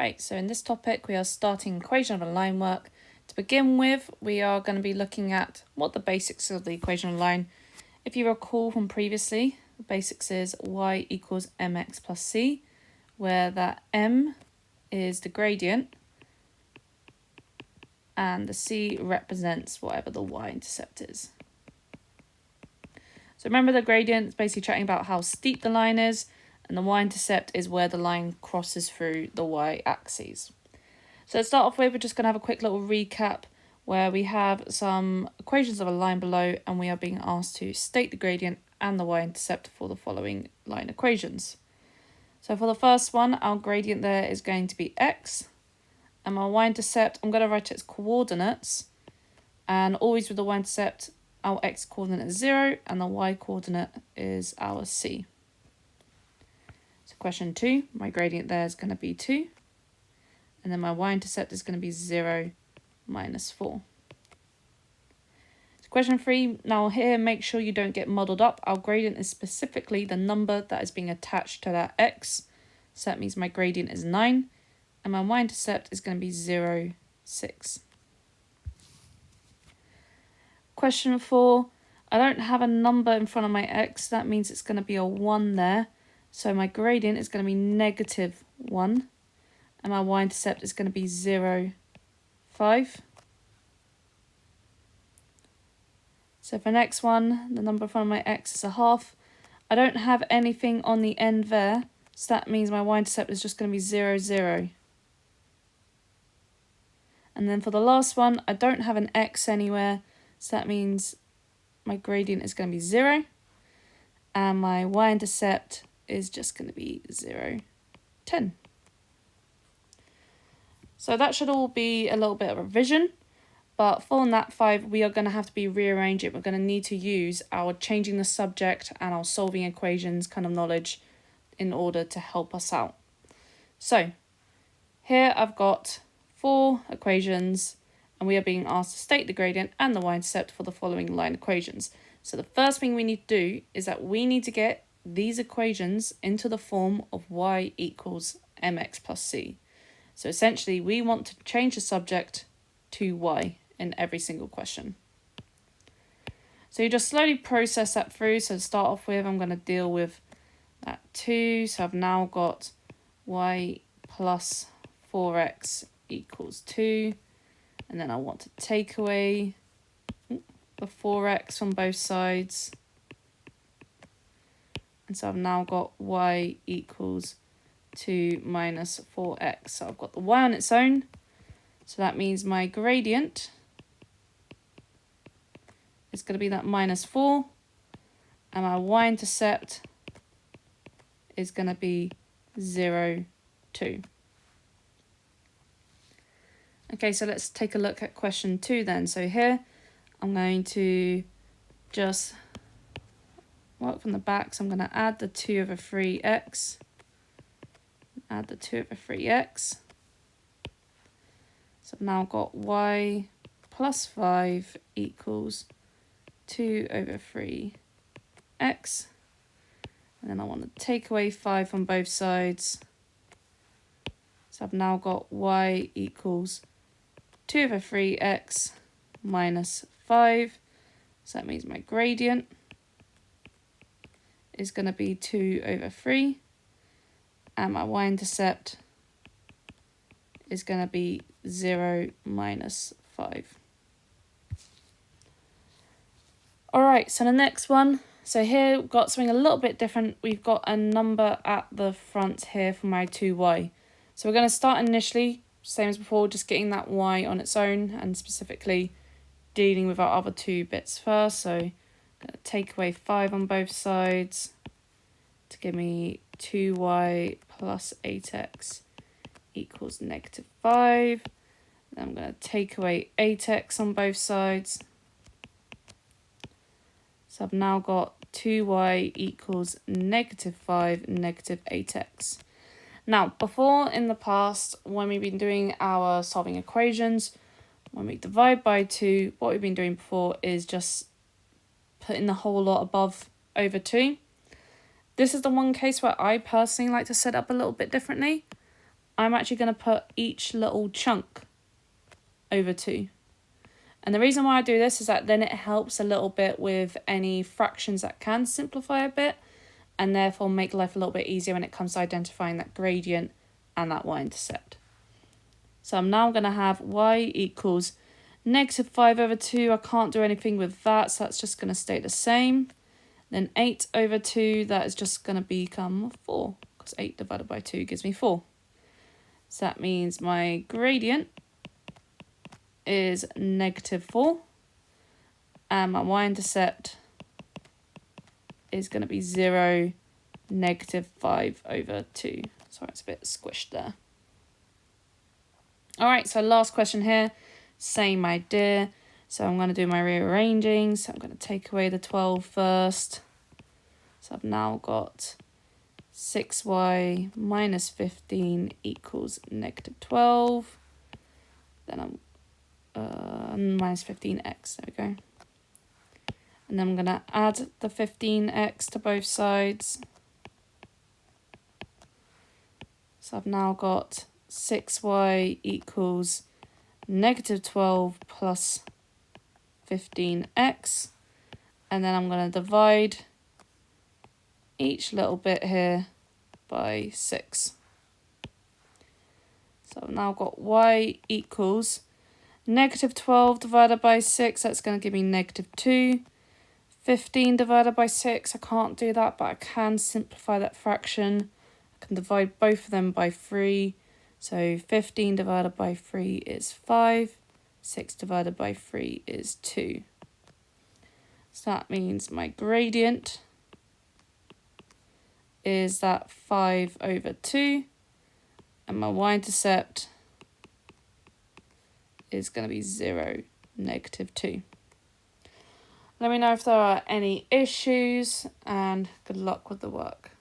Right, so in this topic we are starting equation of a line work. To begin with, we are going to be looking at what the basics of the equation of a line. If you recall from previously, the basics is y equals mx plus c, where that m is the gradient and the c represents whatever the y-intercept is. So remember, the gradient is basically chatting about how steep the line is, and the y-intercept is where the line crosses through the y-axis. So to start off with, we're just going to have a quick little recap where we have some equations of a line below, and we are being asked to state the gradient and the y-intercept for the following line equations. So for the first one, our gradient there is going to be x, and my y-intercept, I'm going to write its coordinates, and always with the y-intercept, our x coordinate is 0 and the y coordinate is our c. So question 2, my gradient there is going to be 2, and then my y-intercept is going to be 0 minus 4. So question 3, now here make sure you don't get muddled up. Our gradient is specifically the number that is being attached to that x. So that means my gradient is 9 and my y-intercept is going to be 0, 6. Question 4, I don't have a number in front of my x. That means it's going to be a 1 there. So my gradient is going to be negative 1. And my y-intercept is going to be 0, 5. So for the next one, the number in front of my x is a half. I don't have anything on the end there, so that means my y-intercept is just going to be 0, 0. And then for the last one, I don't have an x anywhere, so that means my gradient is going to be 0. And my y-intercept is just going to be 0, 10. So that should all be a little bit of revision, but for Nat 5, we are going to have to be rearranging. We're going to need to use our changing the subject and our solving equations kind of knowledge in order to help us out. So here I've got 4 equations, and we are being asked to state the gradient and the y-intercept for the following line equations. So the first thing we need to do is that we need to get these equations into the form of y equals mx plus c. So essentially, we want to change the subject to y in every single question. So you just slowly process that through. So to start off with, I'm going to deal with that 2. So I've now got y plus 4x equals 2. And then I want to take away the 4x on both sides. And so I've now got y equals 2 minus 4x. So I've got the y on its own. So that means my gradient is going to be that minus 4. And my y-intercept is going to be 0, 2. Okay, so let's take a look at question 2 then. So here I'm going to just work from the back. So I'm going to add the 2 over 3x. Add the 2 over 3x. So I've now got y plus 5 equals 2 over 3x. And then I want to take away 5 on both sides. So I've now got y equals 2 over 3x minus 5. So that means my gradient is going to be 2 over 3. And my y-intercept is going to be 0 minus 5. Alright, so the next one. So here we've got something a little bit different. We've got a number at the front here for my 2y. So we're going to start initially, same as before, just getting that y on its own and specifically dealing with our other 2 bits first. So I'm going to take away 5 on both sides to give me 2y plus 8x equals negative 5. Then I'm going to take away 8x on both sides. So I've now got 2y equals negative 5, negative 8x. Now, before in the past, when we've been doing our solving equations, when we divide by 2, what we've been doing before is just putting the whole lot above over 2. This is the one case where I personally like to set up a little bit differently. I'm actually going to put each little chunk over 2. And the reason why I do this is that then it helps a little bit with any fractions that can simplify a bit, and therefore make life a little bit easier when it comes to identifying that gradient and that y-intercept. So I'm now going to have y equals negative 5 over 2. I can't do anything with that, so that's just going to stay the same. Then 8 over 2, that is just going to become 4, because 8 divided by 2 gives me 4. So that means my gradient is negative 4, and my y-intercept is going to be 0, negative 5 over 2. Sorry, it's a bit squished there. All right, so last question here, same idea. So I'm going to do my rearranging. So I'm going to take away the 12 first. So I've now got 6y minus 15 equals negative 12. Then I'm minus 15x, there we go. And then I'm going to add the 15x to both sides. So I've now got 6y equals negative 12 plus 15x. And then I'm going to divide each little bit here by 6. So I've now got y equals negative 12 divided by 6. That's going to give me negative 2. 15 divided by 6. I can't do that, but I can simplify that fraction. I can divide both of them by 3. So 15 divided by 3 is 5. 6 divided by 3 is 2. So that means my gradient is that 5 over 2. And my y-intercept is going to be 0, negative 2. Let me know if there are any issues, and good luck with the work.